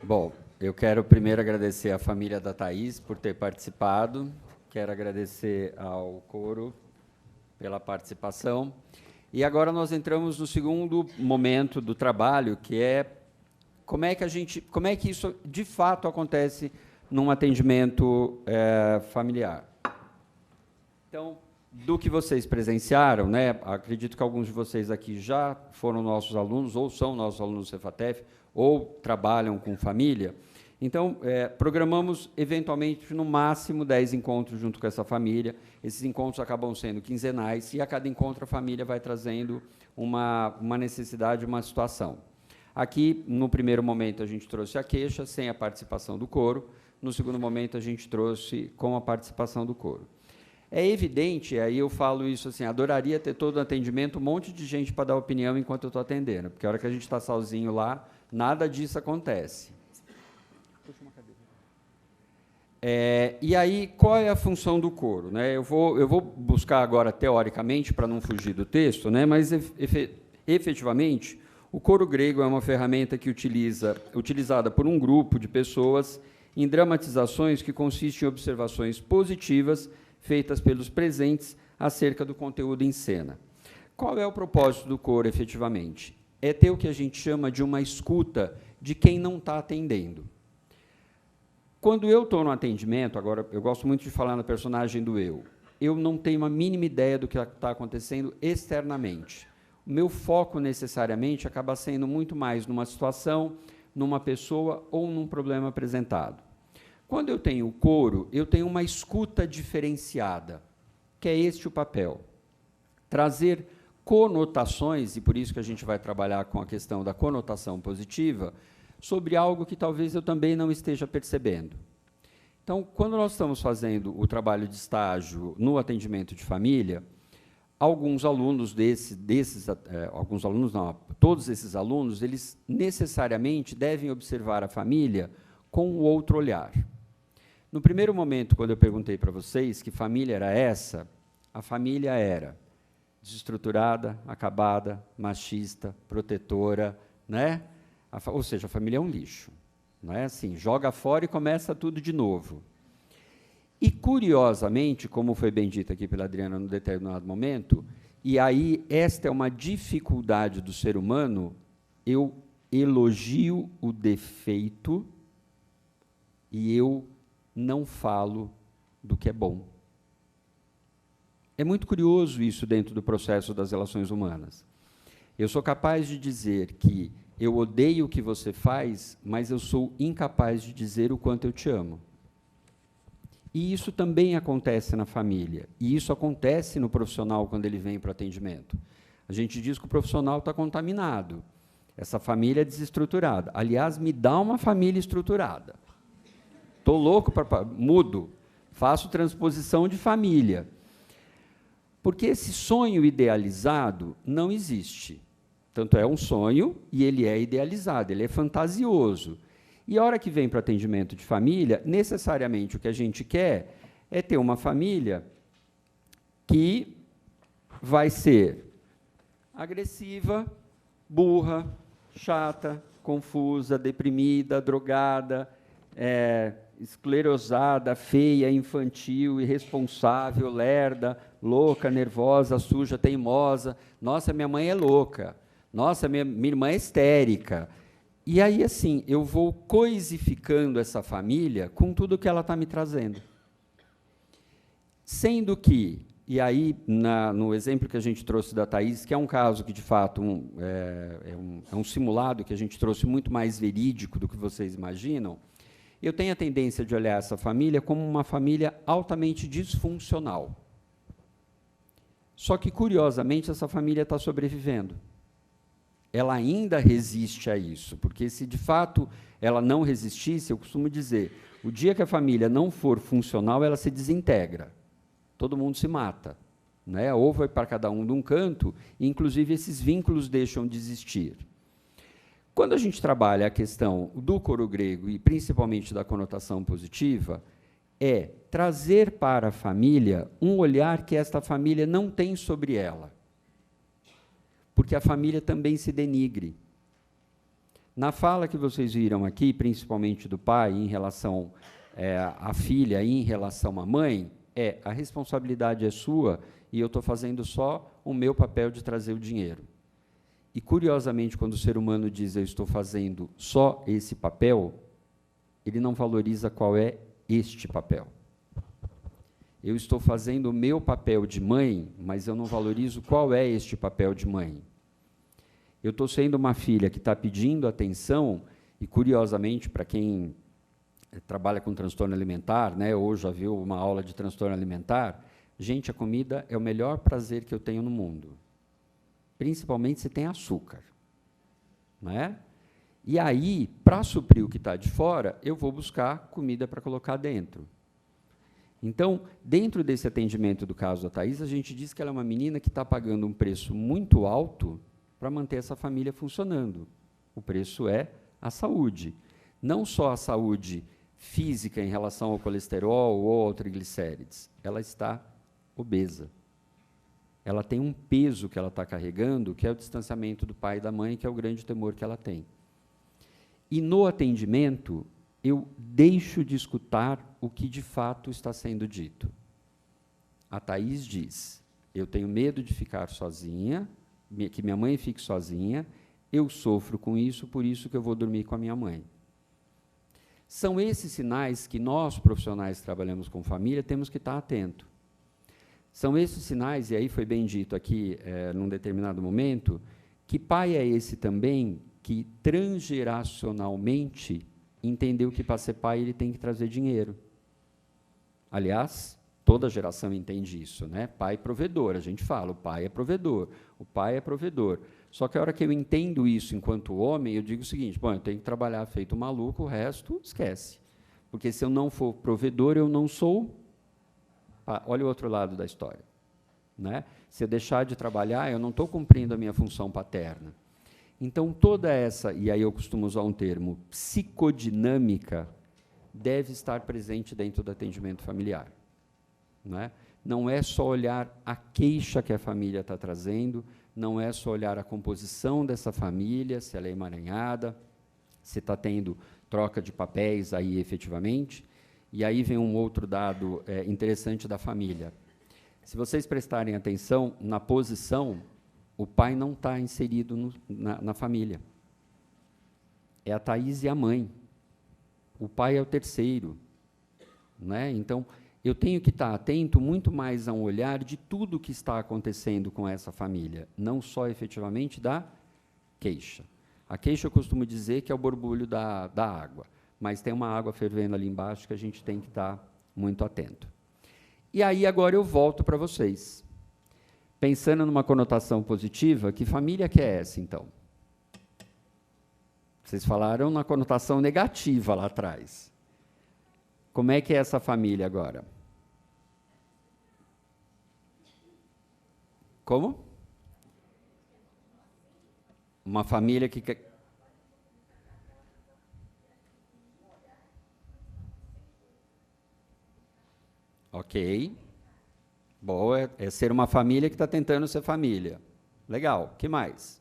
Bom, eu quero primeiro agradecer à família da Thaís por ter participado, quero agradecer ao coro pela participação. E agora nós entramos no segundo momento do trabalho, que é como é que isso de fato acontece num atendimento familiar. Então, do que vocês presenciaram, né, acredito que alguns de vocês aqui já foram nossos alunos, ou são nossos alunos do Cefatef, ou trabalham com família. Então, programamos, eventualmente, no máximo 10 encontros junto com essa família. Esses encontros acabam sendo quinzenais, e a cada encontro a família vai trazendo uma necessidade, uma situação. Aqui, no primeiro momento, a gente trouxe a queixa, sem a participação do coro. No segundo momento, a gente trouxe com a participação do coro. É evidente, aí eu falo isso assim, adoraria ter todo o atendimento, um monte de gente para dar opinião enquanto eu estou atendendo, porque a hora que a gente está sozinho lá, nada disso acontece. Puxa uma cadeira. E aí, qual é a função do coro? Né? Eu vou buscar agora, teoricamente, para não fugir do texto, né? Mas, efetivamente, o coro grego é uma ferramenta que utilizada por um grupo de pessoas em dramatizações que consistem em observações positivas feitas pelos presentes acerca do conteúdo em cena. Qual é o propósito do coro, efetivamente? É ter o que a gente chama de uma escuta de quem não está atendendo. Quando eu estou no atendimento, agora, eu gosto muito de falar na personagem do eu não tenho a mínima ideia do que está acontecendo externamente. O meu foco, necessariamente, acaba sendo muito mais numa situação, numa pessoa ou num problema apresentado. Quando eu tenho o coro, eu tenho uma escuta diferenciada, que é este o papel. Trazer conotações, e por isso que a gente vai trabalhar com a questão da conotação positiva, sobre algo que talvez eu também não esteja percebendo. Então, quando nós estamos fazendo o trabalho de estágio no atendimento de família, alguns alunos todos esses alunos, eles necessariamente devem observar a família com o outro olhar. No primeiro momento, quando eu perguntei para vocês que família era essa, a família era desestruturada, acabada, machista, protetora, né? Ou seja, a família é um lixo. Não é assim, joga fora e começa tudo de novo. E, curiosamente, como foi bem dito aqui pela Adriana num determinado momento, e aí esta é uma dificuldade do ser humano, eu elogio o defeito e eu não falo do que é bom. É muito curioso isso dentro do processo das relações humanas. Eu sou capaz de dizer que eu odeio o que você faz, mas eu sou incapaz de dizer o quanto eu te amo. E isso também acontece na família, e isso acontece no profissional quando ele vem para o atendimento. A gente diz que o profissional está contaminado, essa família é desestruturada. Aliás, me dá uma família estruturada. Estou louco para... Mudo, faço transposição de família. Porque esse sonho idealizado não existe. Tanto é um sonho e ele é idealizado, ele é fantasioso. E a hora que vem para o atendimento de família, necessariamente o que a gente quer é ter uma família que vai ser agressiva, burra, chata, confusa, deprimida, drogada, esclerosada, feia, infantil, irresponsável, lerda, louca, nervosa, suja, teimosa. Nossa, minha mãe é louca. Nossa, minha irmã é histérica. E aí, assim, eu vou coisificando essa família com tudo que ela está me trazendo. Sendo que, e aí, no exemplo que a gente trouxe da Thaís, que é um caso que, de fato, é um simulado que a gente trouxe muito mais verídico do que vocês imaginam, eu tenho a tendência de olhar essa família como uma família altamente disfuncional. Só que, curiosamente, essa família está sobrevivendo. Ela ainda resiste a isso, porque se, de fato, ela não resistisse, eu costumo dizer, o dia que a família não for funcional, ela se desintegra. Todo mundo se mata, né? Ou vai para cada um de um canto, e, inclusive, esses vínculos deixam de existir. Quando a gente trabalha a questão do coro grego, e principalmente da conotação positiva, é trazer para a família um olhar que esta família não tem sobre ela. Porque a família também se denigre. Na fala que vocês viram aqui, principalmente do pai em relação à filha e em relação à mãe, a responsabilidade é sua e eu estou fazendo só o meu papel de trazer o dinheiro. E, curiosamente, quando o ser humano diz eu estou fazendo só esse papel, ele não valoriza qual é este papel. Eu estou fazendo o meu papel de mãe, mas eu não valorizo qual é este papel de mãe. Eu estou sendo uma filha que está pedindo atenção, e, curiosamente, para quem trabalha com transtorno alimentar, né, ou já viu uma aula de transtorno alimentar, gente, a comida é o melhor prazer que eu tenho no mundo. Principalmente se tem açúcar. Né? E aí, para suprir o que está de fora, eu vou buscar comida para colocar dentro. Então, dentro desse atendimento do caso da Thaís, a gente diz que ela é uma menina que está pagando um preço muito alto para manter essa família funcionando. O preço é a saúde. Não só a saúde física em relação ao colesterol ou ao triglicérides. Ela está obesa. Ela tem um peso que ela está carregando, que é o distanciamento do pai e da mãe, que é o grande temor que ela tem. E no atendimento, eu deixo de escutar o que de fato está sendo dito. A Thaís diz, eu tenho medo de ficar sozinha, que minha mãe fique sozinha, eu sofro com isso, por isso que eu vou dormir com a minha mãe. São esses sinais que nós, profissionais que trabalhamos com família, temos que estar atentos. São esses sinais, e aí foi bem dito aqui, num determinado momento, que pai é esse também que transgeracionalmente entendeu que para ser pai ele tem que trazer dinheiro. Aliás, toda geração entende isso, né? Pai provedor, a gente fala, o pai é provedor, o pai é provedor. Só que a hora que eu entendo isso enquanto homem, eu digo o seguinte, bom, eu tenho que trabalhar feito maluco, o resto esquece. Porque se eu não for provedor, eu não sou. Olha o outro lado da história. Né? Se eu deixar de trabalhar, eu não estou cumprindo a minha função paterna. Então, toda essa, e aí eu costumo usar um termo, psicodinâmica, deve estar presente dentro do atendimento familiar. Né? Não é só olhar a queixa que a família está trazendo, não é só olhar a composição dessa família, se ela é emaranhada, se está tendo troca de papéis aí efetivamente. E aí vem um outro dado interessante da família. Se vocês prestarem atenção, na posição, o pai não está inserido na família. É a Thaís e a mãe. O pai é o terceiro. Né? Então, eu tenho que estar atento muito mais a um olhar de tudo o que está acontecendo com essa família, não só efetivamente da queixa. A queixa eu costumo dizer que é o borbulho da água, mas tem uma água fervendo ali embaixo que a gente tem que estar muito atento. E aí, agora eu volto para vocês. Pensando numa conotação positiva, que família que é essa, então? Vocês falaram na conotação negativa lá atrás. Como é que é essa família agora? Como? Uma família que... Ok. Boa, é ser uma família que está tentando ser família. Legal. O que mais?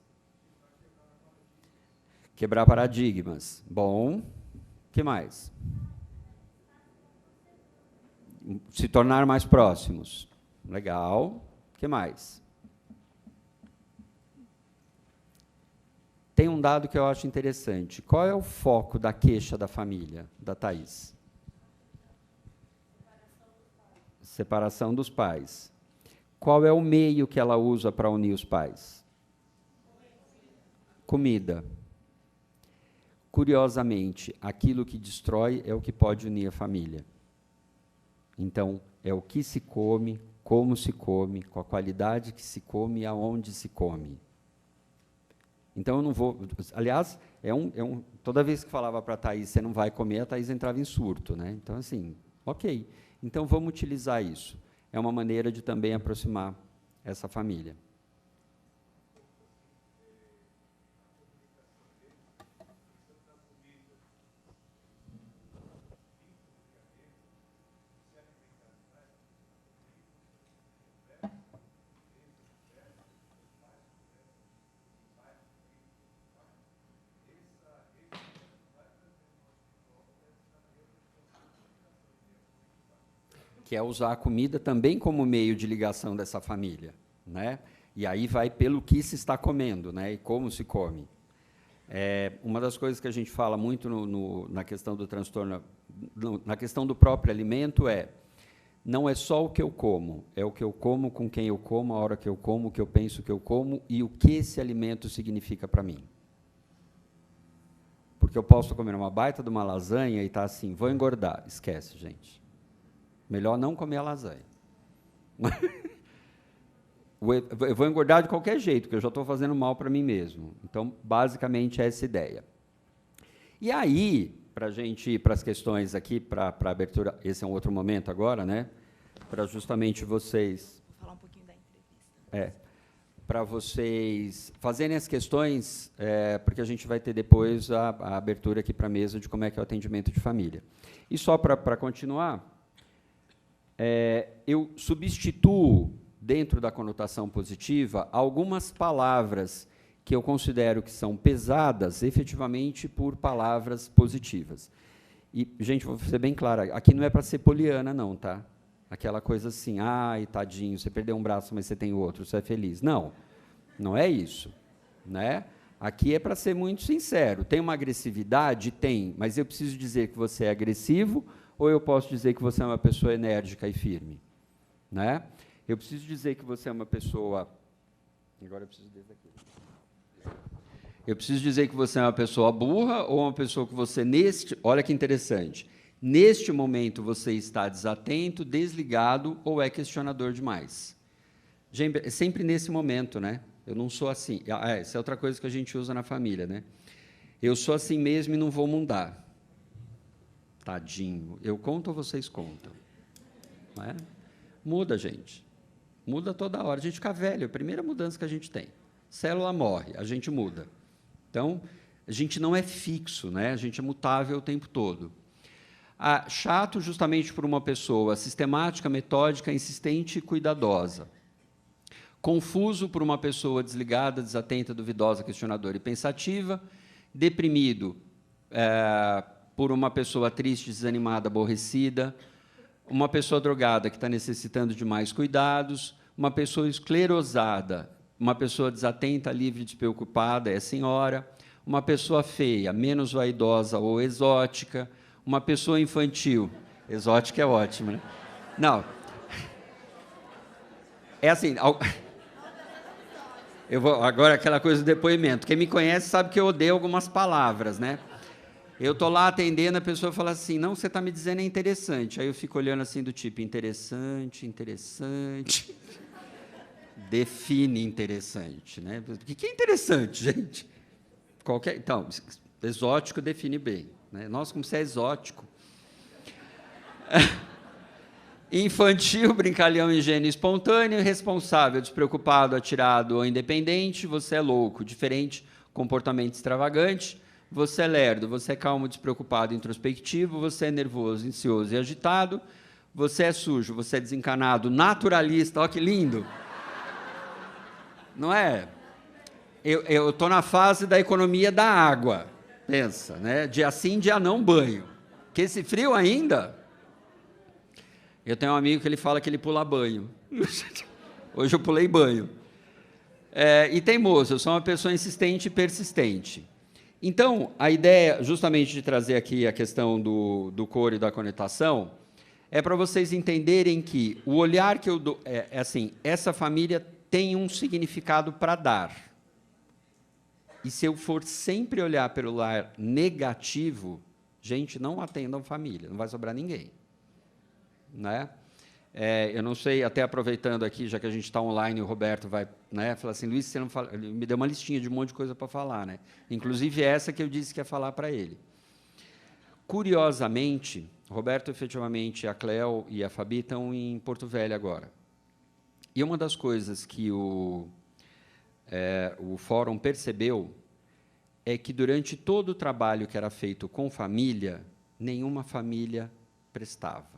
Quebrar paradigmas. Bom. O que mais? Se tornar mais próximos. Legal. O que mais? Tem um dado que eu acho interessante. Qual é o foco da queixa da família, da Thaís? Separação dos pais. Qual é o meio que ela usa para unir os pais? Comida. Curiosamente, aquilo que destrói é o que pode unir a família. Então, é o que se come, como se come, com a qualidade que se come e aonde se come. Então, eu não vou... Aliás, toda vez que falava para a Thaís, você não vai comer, a Thaís entrava em surto. Né? Então, assim, ok. Então, vamos utilizar isso. É uma maneira de também aproximar essa família. que é usar a comida também como meio de ligação dessa família, né? E aí vai pelo que se está comendo, né? E como se come. Uma das coisas que a gente fala muito na questão do transtorno, na questão do próprio alimento não é só o que eu como, é o que eu como, com quem eu como, a hora que eu como, o que eu penso que eu como e o que esse alimento significa para mim. Porque eu posso comer uma baita de uma lasanha e estar assim, vou engordar. Esquece, gente. Melhor não comer a lasanha. Eu vou engordar de qualquer jeito, porque eu já estou fazendo mal para mim mesmo. Então, basicamente, é essa ideia. E aí, para a gente ir para as questões aqui, para a abertura, esse é um outro momento agora, né? Para justamente vocês... Vou falar um pouquinho da entrevista. Para vocês fazerem as questões, porque a gente vai ter depois a abertura aqui para a mesa de como é que é o atendimento de família. E só para continuar, eu substituo, dentro da conotação positiva, algumas palavras que eu considero que são pesadas, efetivamente, por palavras positivas. E, gente, vou ser bem clara, aqui não é para ser poliana, não, tá? Aquela coisa assim, ai, tadinho, você perdeu um braço, mas você tem outro, você é feliz. Não, não é isso, né? Aqui é para ser muito sincero. Tem uma agressividade? Tem, mas eu preciso dizer que você é agressivo ou eu posso dizer que você é uma pessoa enérgica e firme, né? Eu preciso dizer que você é uma pessoa... Agora eu preciso desse aqui. Eu preciso dizer que você é uma pessoa burra ou uma pessoa que você, olha que interessante, neste momento você está desatento, desligado ou é questionador demais? Gente, sempre nesse momento, né? Eu não sou assim. Essa é outra coisa que a gente usa na família, né? Eu sou assim mesmo e não vou mudar. Tadinho. Eu conto ou vocês contam? Não é? Muda, gente. Muda toda hora. A gente fica velho, é a primeira mudança que a gente tem. Célula morre, a gente muda. Então, a gente não é fixo, né? A gente é mutável o tempo todo. Chato justamente por uma pessoa sistemática, metódica, insistente e cuidadosa. Confuso por uma pessoa desligada, desatenta, duvidosa, questionadora e pensativa. Deprimido por uma pessoa triste, desanimada, aborrecida. Uma pessoa drogada que está necessitando de mais cuidados. Uma pessoa esclerosada, uma pessoa desatenta, livre, despreocupada, é a senhora. Uma pessoa feia, menos vaidosa ou exótica. Uma pessoa infantil. Exótica é ótimo, né? Não. É assim... Agora, aquela coisa do depoimento. Quem me conhece sabe que eu odeio algumas palavras, né? Eu estou lá atendendo, a pessoa fala assim, não, você está me dizendo é interessante. Aí eu fico olhando assim do tipo, interessante, interessante. Define interessante, né? O que é interessante, gente? Então, exótico define bem, né? Nossa, como você é exótico. Infantil, brincalhão, ingênuo, espontâneo, responsável, despreocupado, atirado ou independente, você é louco, diferente, comportamento extravagante, você é lerdo, você é calmo, despreocupado, introspectivo, você é nervoso, ansioso e agitado, você é sujo, você é desencanado, naturalista, olha que lindo. Não é? Eu estou na fase da economia da água, pensa, né? Dia sim, dia não, banho. Que esse frio ainda... Eu tenho um amigo que ele fala que ele pula banho. Hoje eu pulei banho. E teimoso, eu sou uma pessoa insistente e persistente. Então, a ideia, justamente de trazer aqui a questão do coro e da conotação, é para vocês entenderem que o olhar que eu dou... assim, essa família tem um significado para dar. E se eu for sempre olhar pelo lado negativo, gente, não atendam família, não vai sobrar ninguém. Né? Eu não sei, até aproveitando aqui, já que a gente está online, o Roberto vai, né, falar assim, Luiz, você não fala... Ele me deu uma listinha de um monte de coisa para falar, né? Inclusive essa que eu disse que ia falar para ele. Curiosamente, Roberto, efetivamente, a Cleo e a Fabi estão em Porto Velho agora. E uma das coisas que o fórum percebeu é que, durante todo o trabalho que era feito com família, nenhuma família prestava.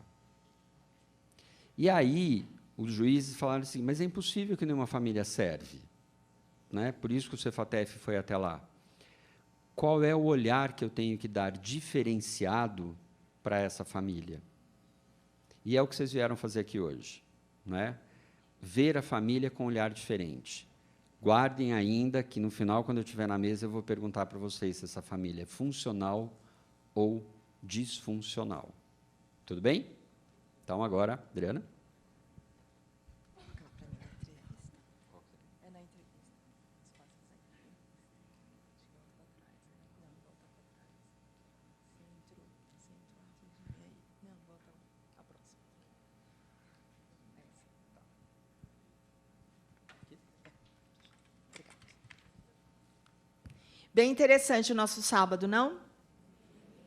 E aí, os juízes falaram assim, mas é impossível que nenhuma família serve. Né? Por isso que o Cefatef foi até lá. Qual é o olhar que eu tenho que dar diferenciado para essa família? E é o que vocês vieram fazer aqui hoje, né? Ver a família com um olhar diferente. Guardem ainda que, no final, quando eu estiver na mesa, eu vou perguntar para vocês se essa família é funcional ou disfuncional. Tudo bem? Então, agora, Adriana. Bem interessante o nosso sábado, não?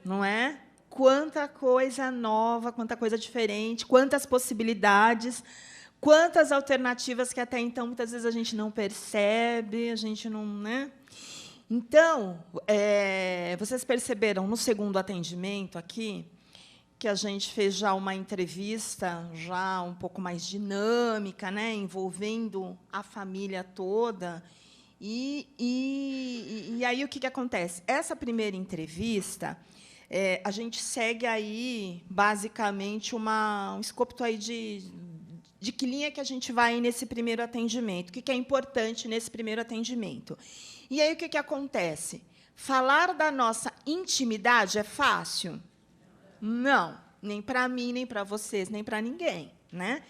Não é? Quanta coisa nova, quanta coisa diferente, quantas possibilidades, quantas alternativas que até então muitas vezes a gente não percebe, a gente não, né? Então, vocês perceberam no segundo atendimento aqui que a gente fez já uma entrevista já um pouco mais dinâmica, né, envolvendo a família toda. E aí o que acontece? Essa primeira entrevista, a gente segue aí basicamente um escopo aí de que linha que a gente vai nesse primeiro atendimento, o que é importante nesse primeiro atendimento. E aí o que acontece? Falar da nossa intimidade é fácil? Não, nem para mim, nem para vocês, nem para ninguém, né?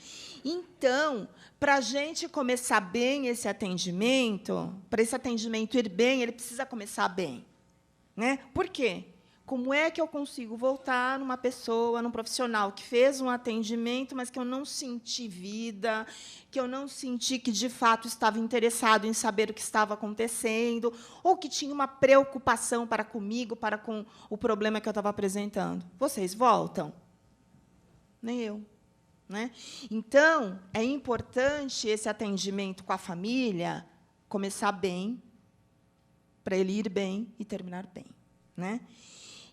Então, para a gente começar bem esse atendimento, para esse atendimento ir bem, ele precisa começar bem, né? Por quê? Como é que eu consigo voltar numa pessoa, num profissional que fez um atendimento, mas que eu não senti vida, que eu não senti que, de fato, estava interessado em saber o que estava acontecendo, ou que tinha uma preocupação para comigo, para com o problema que eu estava apresentando? Vocês voltam? Nem eu. Né? Então, é importante esse atendimento com a família começar bem, para ele ir bem e terminar bem. Né?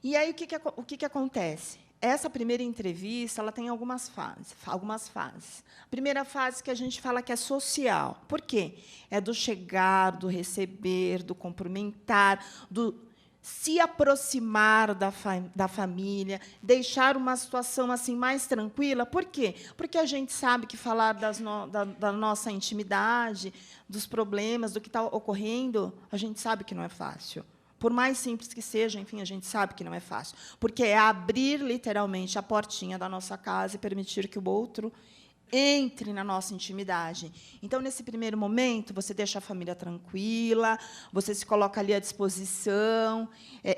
E aí, o que acontece? Essa primeira entrevista ela tem algumas fases. A primeira fase que a gente fala que é social. Por quê? É do chegar, do receber, do cumprimentar, do se aproximar da família, deixar uma situação assim mais tranquila. Por quê? Porque a gente sabe que falar da nossa intimidade, dos problemas, do que está ocorrendo, a gente sabe que não é fácil. Por mais simples que seja, enfim, a gente sabe que não é fácil. Porque é abrir, literalmente, a portinha da nossa casa e permitir que o outro entre na nossa intimidade. Então, nesse primeiro momento, você deixa a família tranquila, você se coloca ali à disposição,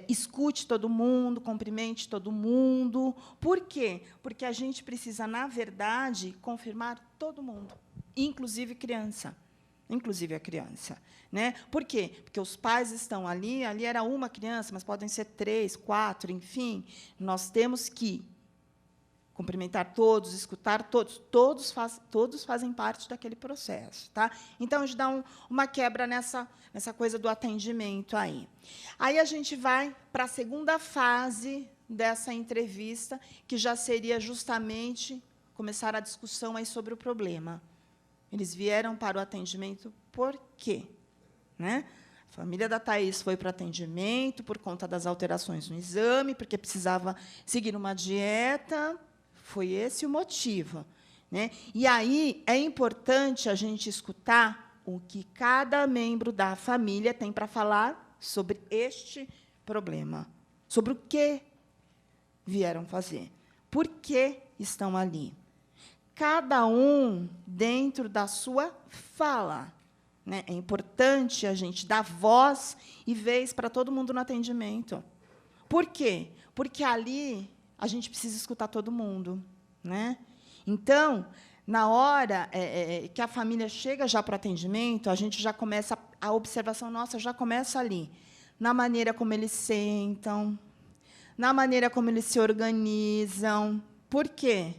escute todo mundo, cumprimente todo mundo. Por quê? Porque a gente precisa, na verdade, confirmar todo mundo, inclusive criança. Inclusive a criança. Né? Por quê? Porque os pais estão ali era uma criança, mas podem ser 3, 4, enfim. Nós temos que cumprimentar todos, escutar todos, todos fazem parte daquele processo. Tá? Então, a gente dá uma quebra nessa coisa do atendimento. Aí a gente vai para a segunda fase dessa entrevista, que já seria justamente começar a discussão aí sobre o problema. Eles vieram para o atendimento por quê? Né? A família da Thaís foi para o atendimento por conta das alterações no exame, porque precisava seguir uma dieta. Foi esse o motivo. Né? E aí é importante a gente escutar o que cada membro da família tem para falar sobre este problema, sobre o que vieram fazer, por que estão ali. Cada um dentro da sua fala. Né? É importante a gente dar voz e vez para todo mundo no atendimento. Por quê? Porque ali a gente precisa escutar todo mundo. Né? Então, na hora que a família chega já para o atendimento, a gente já começa, a observação nossa já começa ali, na maneira como eles sentam, na maneira como eles se organizam. Por quê?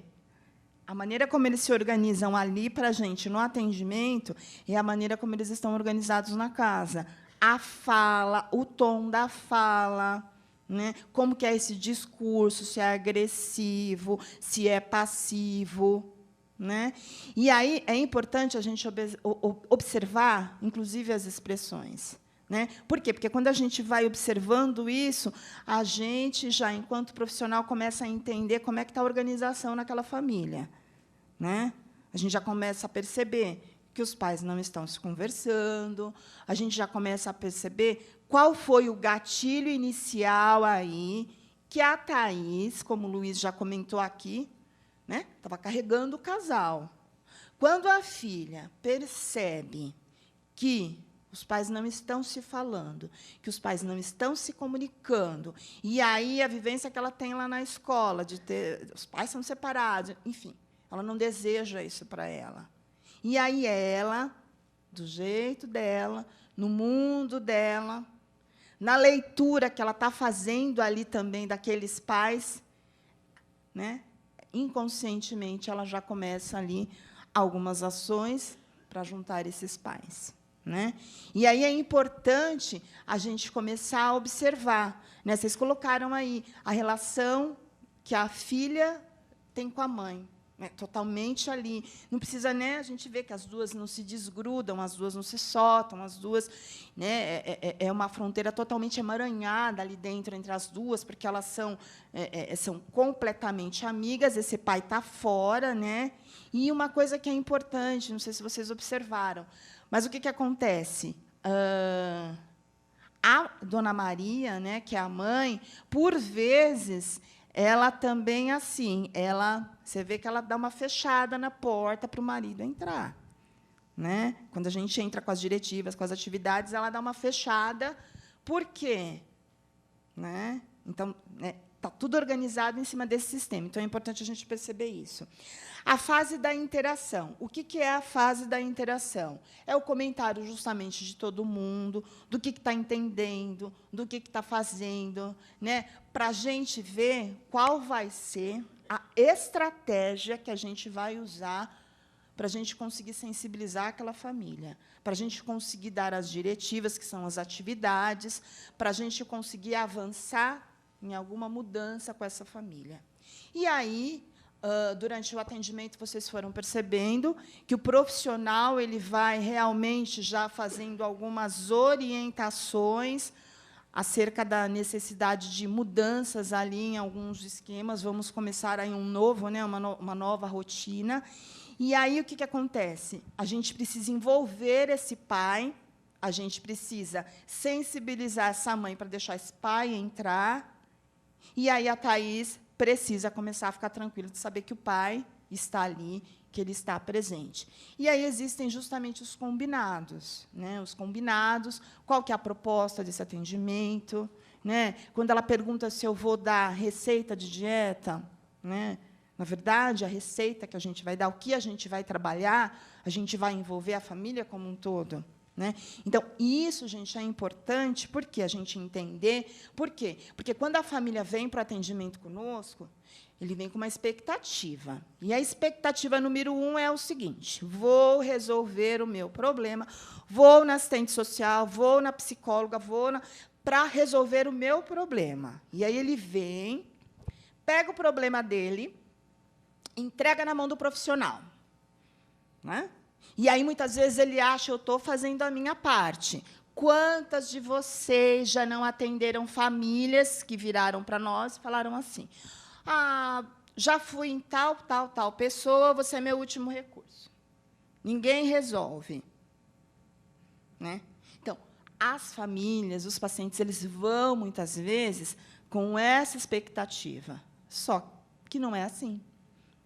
A maneira como eles se organizam ali para a gente no atendimento é a maneira como eles estão organizados na casa. A fala, o tom da fala, né? Como que é esse discurso, se é agressivo, se é passivo. Né? E aí é importante a gente observar, inclusive, as expressões. Né? Por quê? Porque, quando a gente vai observando isso, a gente, já, enquanto profissional, começa a entender como é que está a organização naquela família. Né? A gente já começa a perceber que os pais não estão se conversando, a gente já começa a perceber qual foi o gatilho inicial aí que a Thaís, como o Luiz já comentou aqui, né, estava carregando o casal. Quando a filha percebe que os pais não estão se falando, que os pais não estão se comunicando, e aí a vivência que ela tem lá na escola, de ter os pais são separados, enfim, ela não deseja isso para ela. E aí ela, do jeito dela, no mundo dela, na leitura que ela está fazendo ali também daqueles pais, né, inconscientemente ela já começa ali algumas ações para juntar esses pais. Né? E aí é importante a gente começar a observar. Né? Vocês colocaram aí a relação que a filha tem com a mãe. Né? Totalmente ali. Não precisa, né, a gente ver que as duas não se desgrudam, as duas não se soltam, as duas, né, é uma fronteira totalmente emaranhada ali dentro entre as duas, porque elas são completamente amigas, esse pai está fora. Né? E uma coisa que é importante, não sei se vocês observaram, mas o que acontece? A Dona Maria, né, que é a mãe, por vezes, ela também, assim, você vê que ela dá uma fechada na porta para o marido entrar. Né? Quando a gente entra com as diretivas, com as atividades, ela dá uma fechada. Por quê? Né? Então, está tudo organizado em cima desse sistema. Então, é importante a gente perceber isso. A fase da interação. O que é a fase da interação? É o comentário, justamente, de todo mundo, do que está entendendo, do que está fazendo, né? Para a gente ver qual vai ser a estratégia que a gente vai usar para a gente conseguir sensibilizar aquela família, para a gente conseguir dar as diretivas, que são as atividades, para a gente conseguir avançar em alguma mudança com essa família. E aí, durante o atendimento, vocês foram percebendo que o profissional ele vai realmente já fazendo algumas orientações acerca da necessidade de mudanças ali em alguns esquemas. Vamos começar aí um novo, né, uma nova rotina. E aí o que acontece? A gente precisa envolver esse pai, a gente precisa sensibilizar essa mãe para deixar esse pai entrar. E aí a Thaís precisa começar a ficar tranquila de saber que o pai está ali, que ele está presente. E aí existem justamente os combinados. Né? Os combinados, qual que é a proposta desse atendimento. Né? Quando ela pergunta se eu vou dar receita de dieta, né? Na verdade, a receita que a gente vai dar, o que a gente vai trabalhar, a gente vai envolver a família como um todo. Né? Então, isso, gente, é importante porque a gente entender. Por quê? Porque, quando a família vem para o atendimento conosco, ele vem com uma expectativa. E a expectativa número 1 é o seguinte: vou resolver o meu problema, vou na assistente social, vou na psicóloga, para resolver o meu problema. E aí ele vem, pega o problema dele, entrega na mão do profissional. Né? E aí, muitas vezes, ele acha, eu estou fazendo a minha parte. Quantas de vocês já não atenderam famílias que viraram para nós e falaram assim: já fui em tal pessoa, você é meu último recurso. Ninguém resolve. Né? Então, as famílias, os pacientes, eles vão, muitas vezes, com essa expectativa. Só que não é assim.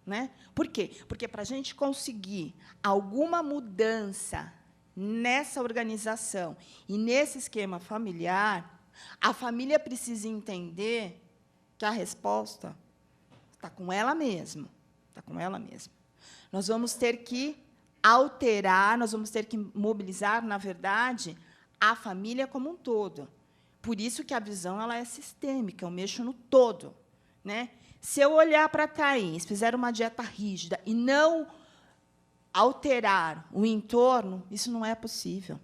Né? Por quê? Porque, para a gente conseguir alguma mudança nessa organização e nesse esquema familiar, a família precisa entender que a resposta está com ela mesma. Está com ela mesma. Nós vamos ter que alterar, nós vamos ter que mobilizar, na verdade, a família como um todo. Por isso que a visão ela é sistêmica, eu mexo no todo. Né? Se eu olhar para a Thaís, fizer uma dieta rígida e não alterar o entorno, isso não é possível.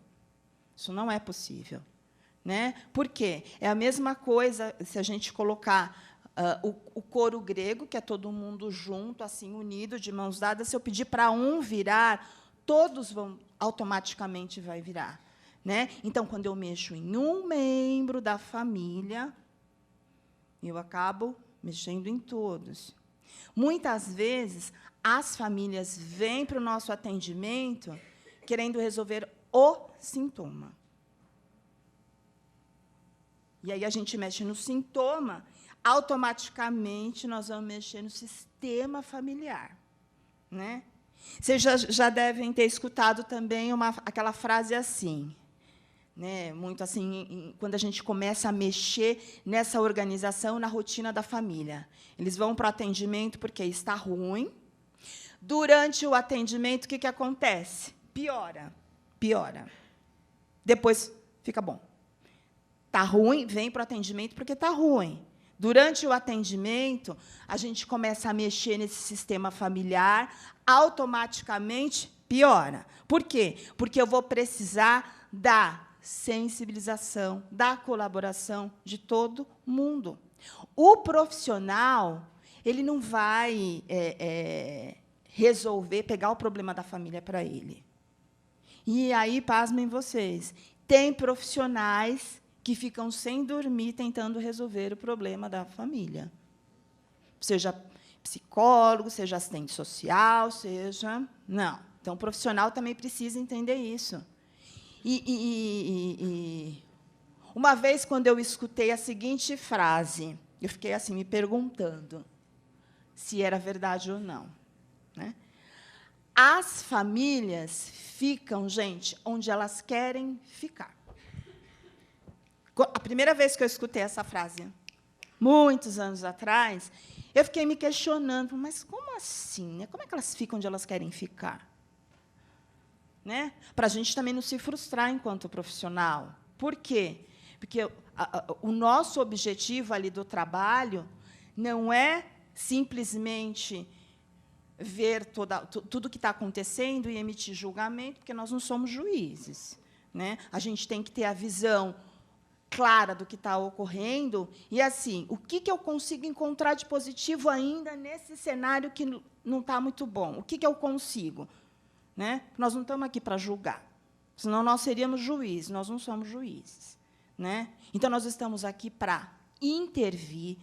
Isso não é possível. Né? Por quê? É a mesma coisa se a gente colocar o coro grego, que é todo mundo junto, assim, unido, de mãos dadas. Se eu pedir para um virar, todos vão automaticamente vai virar. né? Então, quando eu mexo em um membro da família, eu acabo mexendo em todos. Muitas vezes, as famílias vêm para o nosso atendimento querendo resolver o sintoma. E aí a gente mexe no sintoma, automaticamente nós vamos mexer no sistema familiar, né? Vocês já devem ter escutado também aquela frase assim, né? Muito assim, quando a gente começa a mexer nessa organização, na rotina da família. Eles vão para o atendimento porque está ruim. Durante o atendimento, o que acontece? Piora. Depois fica bom. Está ruim, vem para o atendimento porque está ruim. Durante o atendimento, a gente começa a mexer nesse sistema familiar, automaticamente piora. Por quê? Porque eu vou precisar da sensibilização, da colaboração de todo mundo. O profissional, ele não vai resolver, pegar o problema da família para ele. E aí, pasmem vocês, tem profissionais que ficam sem dormir tentando resolver o problema da família. Seja psicólogo, seja assistente social, seja... Não. Então, o profissional também precisa entender isso. Uma vez, quando eu escutei a seguinte frase, eu fiquei assim, me perguntando se era verdade ou não, né? As famílias ficam, gente, onde elas querem ficar. A primeira vez que eu escutei essa frase, muitos anos atrás, eu fiquei me questionando, mas como assim? Né? Como é que elas ficam onde elas querem ficar? Né? Para a gente também não se frustrar enquanto profissional. Por quê? Porque o nosso objetivo ali do trabalho não é simplesmente ver tudo o que está acontecendo e emitir julgamento, porque nós não somos juízes, né? A gente tem que ter a visão clara do que está ocorrendo e, assim, o que eu consigo encontrar de positivo ainda nesse cenário que não está muito bom? O que eu consigo? Né? Nós não estamos aqui para julgar, senão nós seríamos juízes, nós não somos juízes. Né? Então, nós estamos aqui para intervir,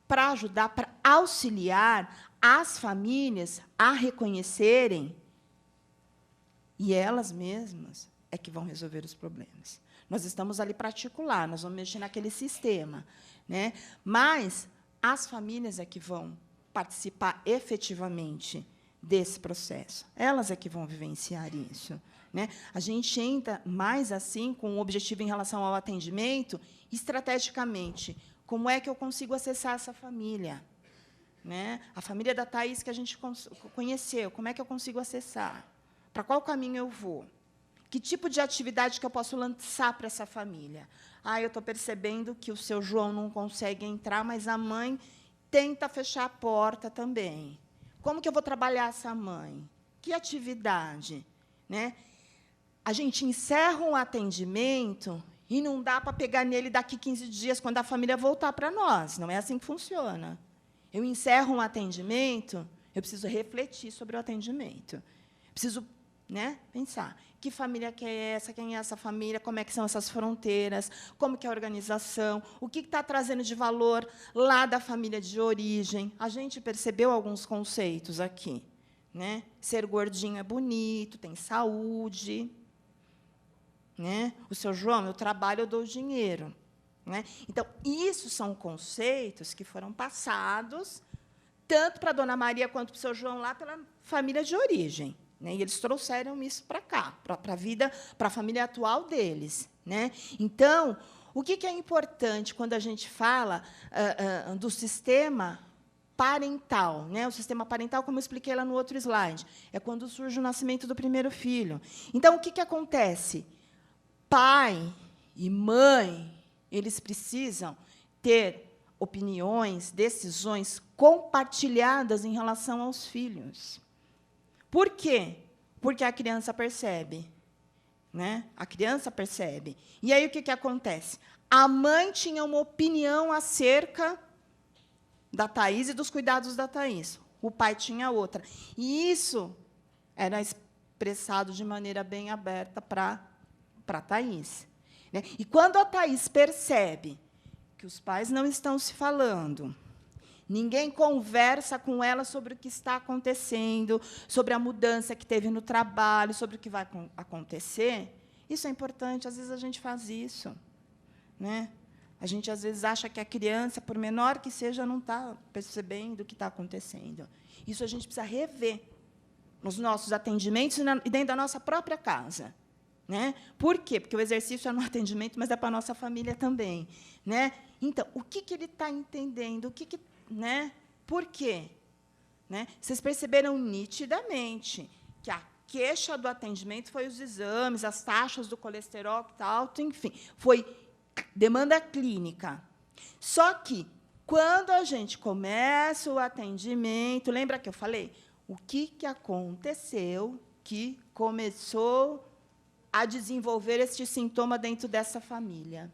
para ajudar, para auxiliar as famílias a reconhecerem, e elas mesmas é que vão resolver os problemas. Nós estamos ali para articular, nós vamos mexer naquele sistema, né? Mas as famílias é que vão participar efetivamente desse processo. Elas é que vão vivenciar isso, né? A gente entra mais assim com o objetivo em relação ao atendimento, estrategicamente. Como é que eu consigo acessar essa família? Né? A família da Thaís que a gente conheceu, como é que eu consigo acessar? Para qual caminho eu vou? Que tipo de atividade que eu posso lançar para essa família? Eu estou percebendo que o seu João não consegue entrar, mas a mãe tenta fechar a porta também. Como que eu vou trabalhar essa mãe? Que atividade? Né? A gente encerra um atendimento e não dá para pegar nele daqui 15 dias, quando a família voltar para nós. Não é assim que funciona. Eu encerro um atendimento, eu preciso refletir sobre o atendimento. Preciso, né, pensar. Que família que é essa? Quem é essa família? Como é que são essas fronteiras? Como que é a organização? O que está trazendo de valor lá da família de origem? A gente percebeu alguns conceitos aqui. Né? Ser gordinho é bonito, tem saúde. Né? O seu João, eu trabalho, eu dou dinheiro. Né? Então, isso são conceitos que foram passados tanto para a dona Maria quanto para o seu João lá pela família de origem. Né? E eles trouxeram isso para cá, para a vida, para a família atual deles. Né? Então, o que é importante quando a gente fala do sistema parental? Né? O sistema parental, como eu expliquei lá no outro slide, é quando surge o nascimento do primeiro filho. Então, o que acontece? Pai e mãe, eles precisam ter opiniões, decisões compartilhadas em relação aos filhos. Por quê? Porque a criança percebe. Né? A criança percebe. E aí, o que acontece? A mãe tinha uma opinião acerca da Thaís e dos cuidados da Thaís. O pai tinha outra. E isso era expressado de maneira bem aberta para para a Thaís. Né? E quando a Thaís percebe que os pais não estão se falando, ninguém conversa com ela sobre o que está acontecendo, sobre a mudança que teve no trabalho, sobre o que vai acontecer, isso é importante. Às vezes, a gente faz isso. Né? A gente, às vezes, acha que a criança, por menor que seja, não está percebendo o que está acontecendo. Isso a gente precisa rever nos nossos atendimentos e dentro da nossa própria casa. Né? Por quê? Porque o exercício é no atendimento, mas é para a nossa família também. Né? Então, o que ele está entendendo? Né? Por quê? Né? Vocês perceberam nitidamente que a queixa do atendimento foi os exames, as taxas do colesterol que está alto, enfim, foi demanda clínica. Só que, quando a gente começa o atendimento, lembra que eu falei? O que aconteceu que começou a desenvolver este sintoma dentro dessa família?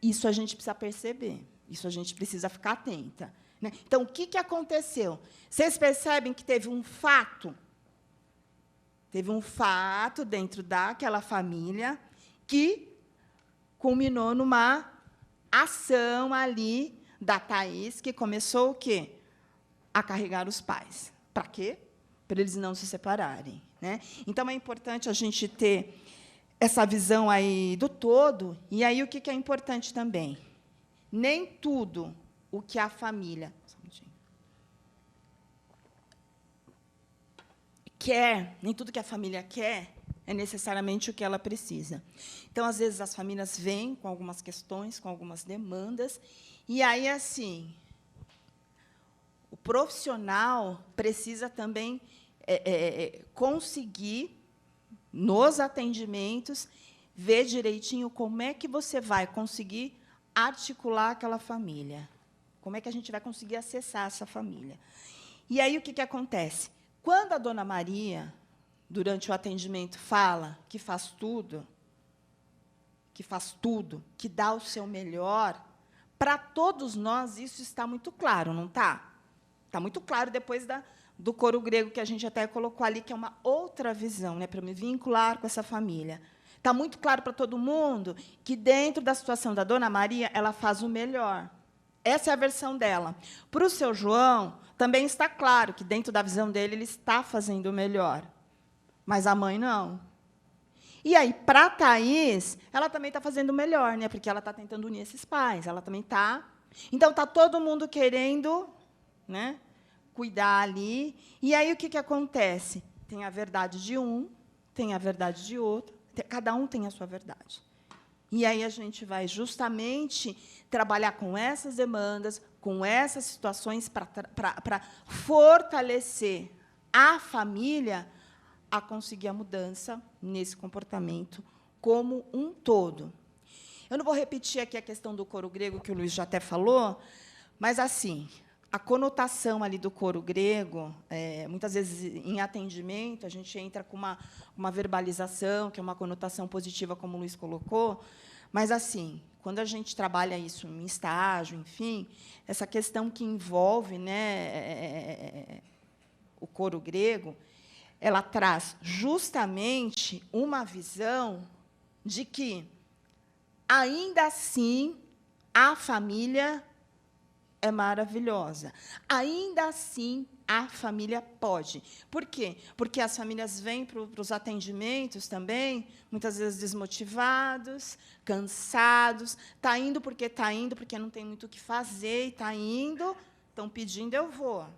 Isso a gente precisa perceber. Isso a gente precisa ficar atenta. Né? Então, o que aconteceu? Vocês percebem que teve um fato? Teve um fato dentro daquela família que culminou numa ação ali da Thaís, que começou o quê? A carregar os pais. Para quê? Para eles não se separarem. Né? Então, é importante a gente ter essa visão aí do todo. E aí, o que é importante também? Nem tudo o que a família quer, nem tudo que a família quer é necessariamente o que ela precisa. Então, às vezes, as famílias vêm com algumas questões, com algumas demandas, e aí, assim, o profissional precisa também conseguir, nos atendimentos, ver direitinho como é que você vai conseguir articular aquela família, como é que a gente vai conseguir acessar essa família. E aí, o que acontece? Quando a dona Maria, durante o atendimento, fala que faz tudo, que dá o seu melhor, para todos nós isso está muito claro, não está? Está muito claro depois do coro grego, que a gente até colocou ali, que é uma outra visão, né, para me vincular com essa família. Está muito claro para todo mundo que, dentro da situação da dona Maria, ela faz o melhor. Essa é a versão dela. Para o seu João, também está claro que, dentro da visão dele, ele está fazendo o melhor. Mas a mãe não. E aí, para a Thaís, ela também está fazendo o melhor, né? Porque ela está tentando unir esses pais. Ela também está. Então, está todo mundo querendo, né, cuidar ali. E aí, o que acontece? Tem a verdade de um, tem a verdade de outro. Cada um tem a sua verdade. E aí a gente vai justamente trabalhar com essas demandas, com essas situações, para fortalecer a família a conseguir a mudança nesse comportamento como um todo. Eu não vou repetir aqui a questão do coro grego, que o Luiz já até falou, mas, assim, a conotação ali do coro grego, muitas vezes, em atendimento, a gente entra com uma verbalização, que é uma conotação positiva, como o Luiz colocou, mas, assim, quando a gente trabalha isso em estágio, enfim, essa questão que envolve, né, o coro grego, ela traz justamente uma visão de que, ainda assim, a família é maravilhosa. Ainda assim, a família pode. Por quê? Porque as famílias vêm para os atendimentos também, muitas vezes desmotivados, cansados. Está indo, porque não tem muito o que fazer, e está indo, estão pedindo, eu vou.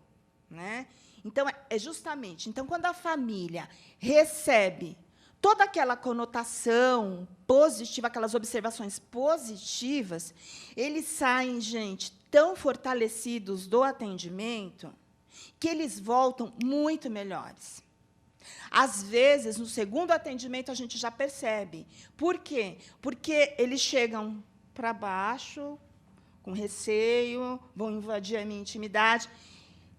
Né? Então, é justamente. Então, quando a família recebe toda aquela conotação positiva, aquelas observações positivas, eles saem, gente, tão fortalecidos do atendimento que eles voltam muito melhores. Às vezes, no segundo atendimento, a gente já percebe. Por quê? Porque eles chegam para baixo, com receio, vão invadir a minha intimidade.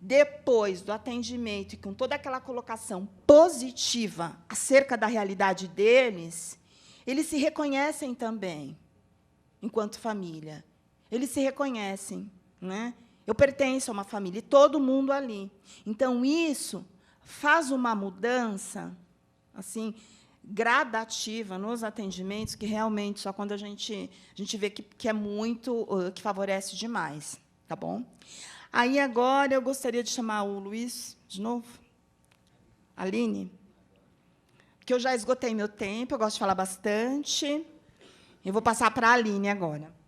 Depois do atendimento, e com toda aquela colocação positiva acerca da realidade deles, eles se reconhecem também, enquanto família. Eles se reconhecem. Né? Eu pertenço a uma família, e todo mundo ali. Então, isso faz uma mudança, assim, gradativa nos atendimentos, que realmente só quando a gente vê que é muito, que favorece demais. Tá bom? Aí, agora, eu gostaria de chamar o Luiz, de novo. Aline, que eu já esgotei meu tempo, eu gosto de falar bastante. Eu vou passar para a Aline agora.